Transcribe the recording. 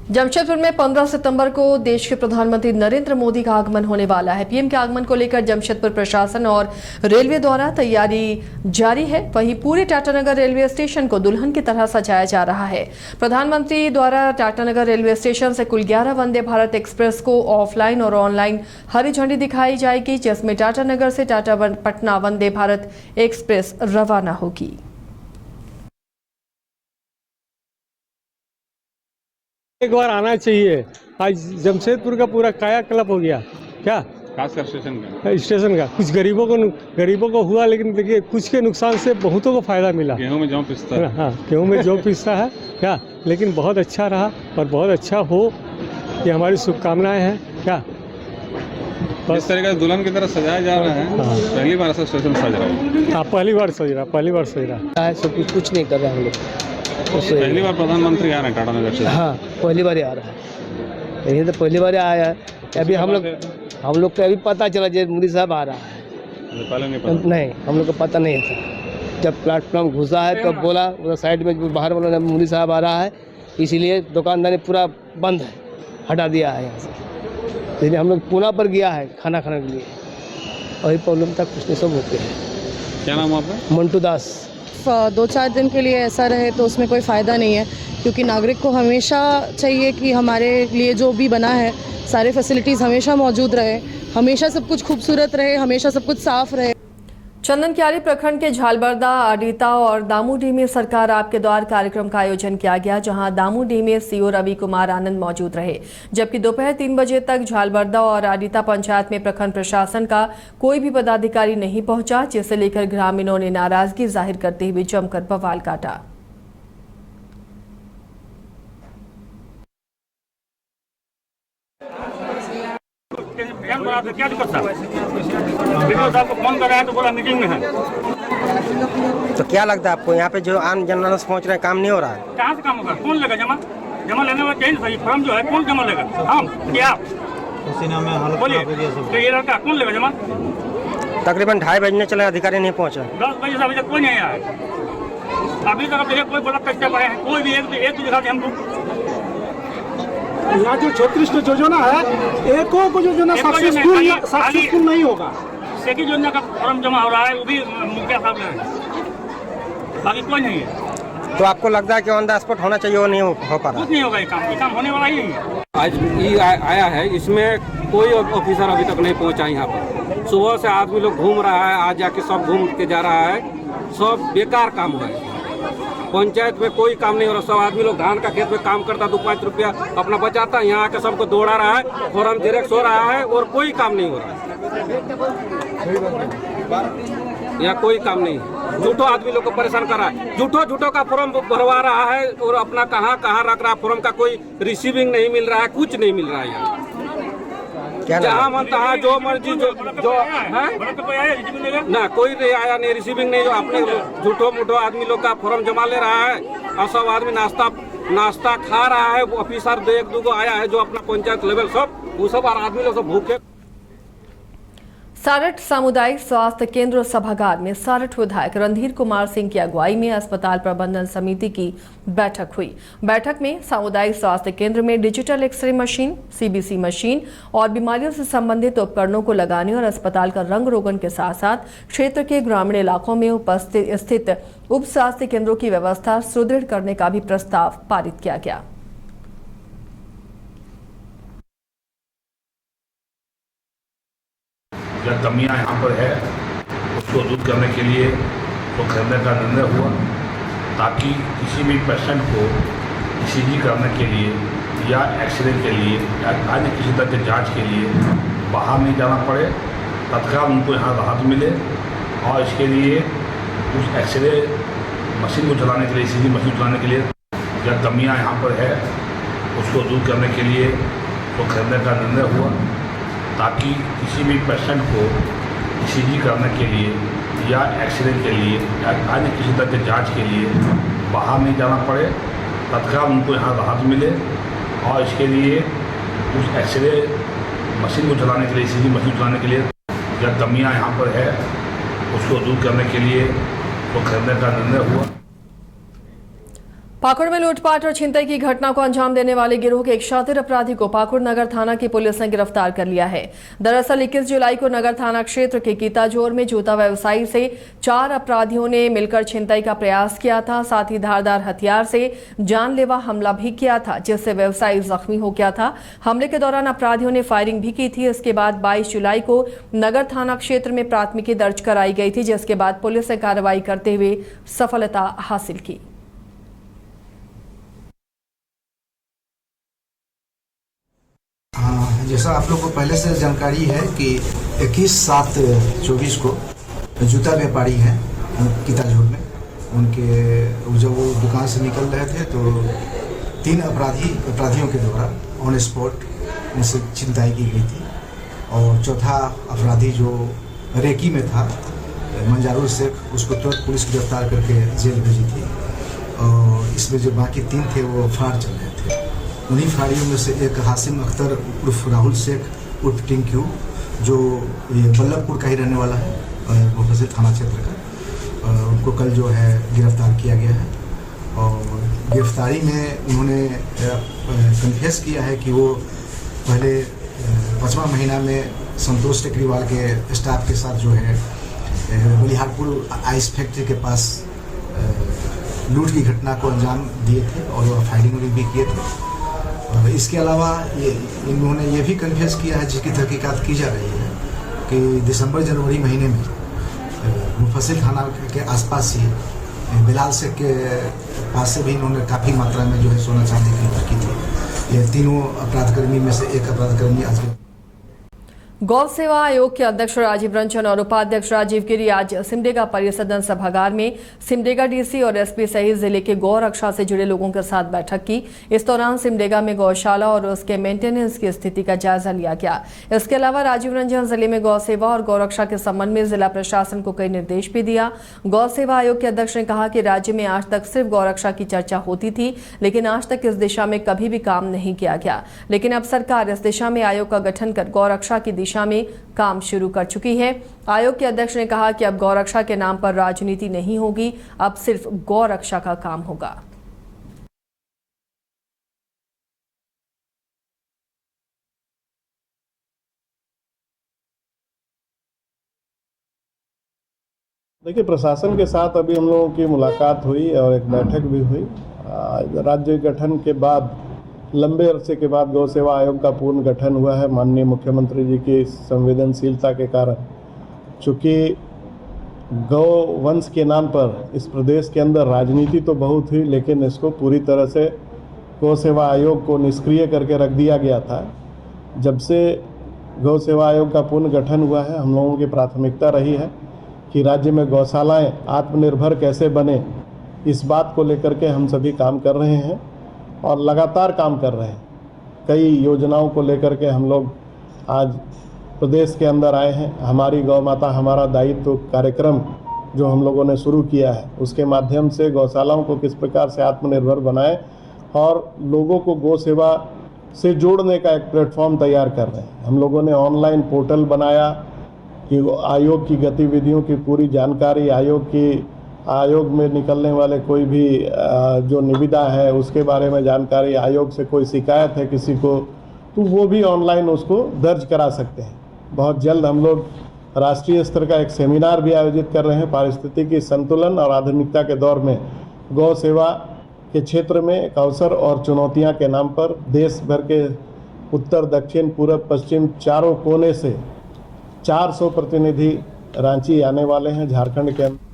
जमशेदपुर में 15 सितंबर को देश के प्रधानमंत्री नरेंद्र मोदी का आगमन होने वाला है। पीएम के आगमन को लेकर जमशेदपुर प्रशासन और रेलवे द्वारा तैयारी जारी है। वहीं पूरे टाटानगर रेलवे स्टेशन को दुल्हन की तरह सजाया जा रहा है। प्रधानमंत्री द्वारा टाटानगर रेलवे स्टेशन से कुल 11 वंदे भारत एक्सप्रेस को ऑफलाइन और ऑनलाइन हरी झंडी दिखाई जाएगी, जिसमें टाटानगर से टाटा पटना वंदे भारत एक्सप्रेस रवाना होगी। एक बार आना चाहिए। आज जमशेदपुर का पूरा कायाकल्प हो गया। क्या खासकर स्टेशन का कुछ गरीबों को हुआ, लेकिन देखिए कुछ के नुकसान से बहुतों को फायदा मिला। गेहूं में जौ पिसता है। हाँ, गेहूं में जौ पिसता है क्या, लेकिन बहुत अच्छा रहा और बहुत अच्छा हो, ये हमारी शुभकामनाएं हैं। क्या इस तरीके से दुल्हन की तरह सजाया जा रहा है। हाँ। पहली बार ऐसा स्टेशन सज रहा है। हाँ, पहली बार सज रहा है। सब कुछ नहीं कर रहे हम लोग। पहली बार प्रधानमंत्री आ रहे हैं टाटानगर से। हाँ, पहली बार आ रहा है। ये तो पहली बार आया है। अभी हम लोग को अभी पता चला जब मोदी साहब आ रहा है। पहले नहीं पता। नहीं, हम लोग को पता नहीं था। जब प्लेटफॉर्म घुसा है तब बोला उधर साइड में बाहर बोला मोदी साहब आ रहा है, इसीलिए दुकानदारी पूरा बंद है, हटा दिया है यहाँ से। इसलिए हम लोग पूना पर गया है खाना खाने के लिए। वही प्रॉब्लम था, कुछ नहीं, सब होते हैं। क्या नाम है आपका? मंटू दास। 2-4 दिन के लिए ऐसा रहे तो उसमें कोई फ़ायदा नहीं है, क्योंकि नागरिक को हमेशा चाहिए कि हमारे लिए जो भी बना है सारे फैसिलिटीज़ हमेशा मौजूद रहे, हमेशा सब कुछ खूबसूरत रहे, हमेशा सब कुछ साफ रहे। चंदनकियारी प्रखंड के झालबर्दा, आडीता और दामूडीह में सरकार आपके द्वार कार्यक्रम का आयोजन किया गया, जहां दामूडीह में सीओ रवि कुमार आनंद मौजूद रहे, जबकि दोपहर 3 बजे तक झालबर्दा और आडीता पंचायत में प्रखंड प्रशासन का कोई भी पदाधिकारी नहीं पहुंचा, जिसे लेकर ग्रामीणों ने नाराजगी जाहिर करते हुए जमकर बवाल काटा। क्या दिक्कत था? साहब को फोन कराया तो बोला मीटिंग में है। तो क्या लगता है आपको यहाँ पे जो आम जनमानस पहुँच रहे हैं, काम नहीं हो रहा है? कहाँ से काम होगा? कौन लेगा जमा लेने वाला चाहिए सही फॉर्म जो है, कौन जमा लेगा? हम क्या बोलिए, तो ये लड़का कौन लेगा जमा? तकरीबन 2:30 बजने चले, अधिकारी नहीं पहुँचा। 10 बजे से अभी तक कोई नहीं आया है। अभी तक कोई बड़ा पैसे पाए हैं, कोई भी एक दिखा दे हमको। यहाँ जो 36 योजना है, एको को योजना सक्सेसफुल नहीं होगा। एक ही योजना का फॉर्म जमा हो रहा है, वो भी मुखिया साहब ले रहे हैं, बाकी कोई नहीं है। तो आपको लगता है कि ऑन द स्पॉट होना चाहिए, वो नहीं हो पा रहा? कुछ नहीं होगा, ये काम होने वाला ही नहीं है। आज ये आया है, इसमें कोई ऑफिसर अभी तक नहीं पहुंचा यहाँ पर। सुबह से आदमी लोग घूम रहा है, आज जाके सब घूम के जा रहा है, सब बेकार काम हुआ है। पंचायत में कोई काम नहीं हो रहा। सब आदमी लोग धान का खेत में काम करता, 2-5 रुपया अपना बचाता, यहाँ आके सबको दौड़ा रहा है, फॉर्म जेरॉक्स हो रहा है और कोई काम नहीं हो रहा है। यहाँ कोई काम नहीं है। झूठो आदमी लोग को परेशान कर रहा है, झूठो का फॉर्म भरवा रहा है और अपना कहाँ रख रहा है फॉर्म का, कोई रिसीविंग नहीं मिल रहा है, कुछ नहीं मिल रहा है यहाँ। जहाँ मन तहाँ जो मर्जी जो है ना, कोई नहीं आया, नहीं रिसीविंग नहीं, जो अपने झूठो मूठो आदमी लोग का फॉर्म जमा ले रहा है और सब आदमी नाश्ता खा रहा है। ऑफिसर 1-2 आया है जो अपना पंचायत लेवल सब, वो सब आदमी लोग सब भूखे। सारठ सामुदायिक स्वास्थ्य केंद्र सभागार में सारठ विधायक रणधीर कुमार सिंह की अगुवाई में अस्पताल प्रबंधन समिति की बैठक हुई। बैठक में सामुदायिक स्वास्थ्य केंद्र में digital X-ray machine, CBC machine और बीमारियों से संबंधित उपकरणों को लगाने और अस्पताल का रंग रोगन के साथ साथ क्षेत्र के ग्रामीण इलाकों में उपस्थित स्थित उप स्वास्थ्य केंद्रों की व्यवस्था सुदृढ़ करने का भी प्रस्ताव पारित किया गया। जो कमियां यहाँ पर है उसको दूर करने के लिए तो खरीदने का निर्णय हुआ, ताकि किसी भी पेशेंट को ईसीजी करने के लिए या एक्सरे के लिए या अन्य किसी तरह के जांच के लिए बाहर नहीं जाना पड़े, तत्काल उनको यहाँ राहत मिले। और इसके लिए उस एक्सरे मशीन को चलाने के लिए, ईसीजी मशीन चलाने के लिए जो कमियाँ यहाँ पर है उसको दूर करने के लिए तो खरीदने का निर्णय हुआ, ताकि किसी भी पेशेंट को ईसीजी करने के लिए या एक्सरे के लिए या अन्य किसी तरह के जांच के लिए बाहर नहीं जाना पड़े, तत्काल उनको यहाँ राहत मिले। और इसके लिए उस एक्सरे मशीन को चलाने के लिए, ईसीजी मशीन चलाने के लिए जो कमियाँ यहाँ पर है उसको दूर करने के लिए तो खरीदने का निर्णय हुआ। पाकुड़ में लूटपाट और छिनतई की घटना को अंजाम देने वाले गिरोह के एक शातिर अपराधी को पाकुड़ नगर थाना की पुलिस ने गिरफ्तार कर लिया है। दरअसल 21 जुलाई को नगर थाना क्षेत्र के कीताजोर में जूता व्यवसायी से 4 अपराधियों ने मिलकर छिनतई का प्रयास किया था। साथ ही धारदार हथियार से जानलेवा हमला भी किया था, जिससे व्यवसायी जख्मी हो गया था। हमले के दौरान अपराधियों ने फायरिंग भी की थी। इसके बाद 22 जुलाई को नगर थाना क्षेत्र में प्राथमिकी दर्ज कराई गई थी, जिसके बाद पुलिस ने कार्रवाई करते हुए सफलता हासिल की। जैसा आप लोग को पहले से जानकारी है कि 21/7/24 को जूता व्यापारी हैं कीताजोर में, उनके जब वो दुकान से निकल रहे थे तो 3 अपराधियों के द्वारा ऑन स्पॉट उनसे छिनताई की गई थी। और चौथा अपराधी जो रेकी में था मंजारुल शेख, उसको तुरंत पुलिस गिरफ्तार करके जेल भेजी थी। और इसमें जो बाकी 3 थे वो फरार चल रहे थे। उन्हीं फरारियों में से एक हासिम अख्तर उर्फ राहुल शेख उर्फ टिंक्यू, जो ये बल्लभपुर का ही रहने वाला है, मुफस्सिल थाना क्षेत्र का, उनको कल जो है गिरफ्तार किया गया है। और गिरफ्तारी में उन्होंने कन्फेस किया है कि वो पहले 5वां महीना में संतोष टेकरीवाल के स्टाफ के साथ जो है बलिहारपुर आइस फैक्ट्री के पास लूट की घटना को अंजाम दिए थे और फायरिंग भी किए थे। और इसके अलावा इन्होंने ये भी कन्फेस किया है, जिसकी तहकीकात की जा रही है, कि दिसंबर-जनवरी महीने में मुफस्सिल थाना के आसपास ही बिलाल शेख के पास से भी इन्होंने काफ़ी मात्रा में जो है सोना चांदी की लूट की थी। ये तीनों अपराधकर्मी में से एक अपराधकर्मी आज गौ सेवा आयोग के अध्यक्ष राजीव रंजन और उपाध्यक्ष राजीव गिरी आज सिमडेगा परिसदन सभागार में सिमडेगा डीसी और एसपी सहित जिले के गौ रक्षा से जुड़े लोगों के साथ बैठक की। इस दौरान सिमडेगा में गौशाला और उसके मेंटेनेंस की स्थिति का जायजा लिया गया। इसके अलावा राजीव रंजन जिले में गौ सेवा और गौ रक्षा के संबंध में जिला प्रशासन को कई निर्देश भी दिया। गौ सेवा आयोग के अध्यक्ष ने कहा कि राज्य में आज तक सिर्फ गौ रक्षा की चर्चा होती थी, लेकिन आज तक इस दिशा में कभी भी काम नहीं किया गया। लेकिन अब सरकार इस दिशा में आयोग का गठन कर गौ रक्षा की दिशा में काम शुरू कर चुकी है। आयोग के अध्यक्ष ने कहा कि अब गौ रक्षा के नाम पर राजनीति नहीं होगी, अब सिर्फ गौ रक्षा का काम होगा। देखिए, प्रशासन के साथ अभी हम लोगों की मुलाकात हुई और एक बैठक भी हुई। राज्य गठन के बाद लंबे अरसे के बाद गौ सेवा आयोग का पूर्ण गठन हुआ है माननीय मुख्यमंत्री जी की संवेदनशीलता के कारण। चूँकि गौ वंश के नाम पर इस प्रदेश के अंदर राजनीति तो बहुत हुई, लेकिन इसको पूरी तरह से गौ सेवा आयोग को निष्क्रिय करके रख दिया गया था। जब से गौ सेवा आयोग का पूर्ण गठन हुआ है, हम लोगों की प्राथमिकता रही है कि राज्य में गौशालाएँ आत्मनिर्भर कैसे बने, इस बात को लेकर के हम सभी काम कर रहे हैं और लगातार काम कर रहे हैं। कई योजनाओं को लेकर के हम लोग आज प्रदेश के अंदर आए हैं। हमारी गौ माता हमारा दायित्व कार्यक्रम जो हम लोगों ने शुरू किया है, उसके माध्यम से गौशालाओं को किस प्रकार से आत्मनिर्भर बनाएं और लोगों को गौ सेवा से जोड़ने का एक प्लेटफॉर्म तैयार कर रहे हैं। हम लोगों ने ऑनलाइन पोर्टल बनाया कि आयोग की गतिविधियों की पूरी जानकारी, आयोग में निकलने वाले कोई भी जो निविदा है उसके बारे में जानकारी, आयोग से कोई शिकायत है किसी को, तो वो भी ऑनलाइन उसको दर्ज करा सकते हैं। बहुत जल्द हम लोग राष्ट्रीय स्तर का एक सेमिनार भी आयोजित कर रहे हैं। पारिस्थितिकी संतुलन और आधुनिकता के दौर में गौ सेवा के क्षेत्र में एक अवसर और चुनौतियां के नाम पर देश भर के उत्तर, दक्षिण, पूर्व, पश्चिम चारों कोने से 400 प्रतिनिधि रांची आने वाले हैं, झारखंड के अंदर।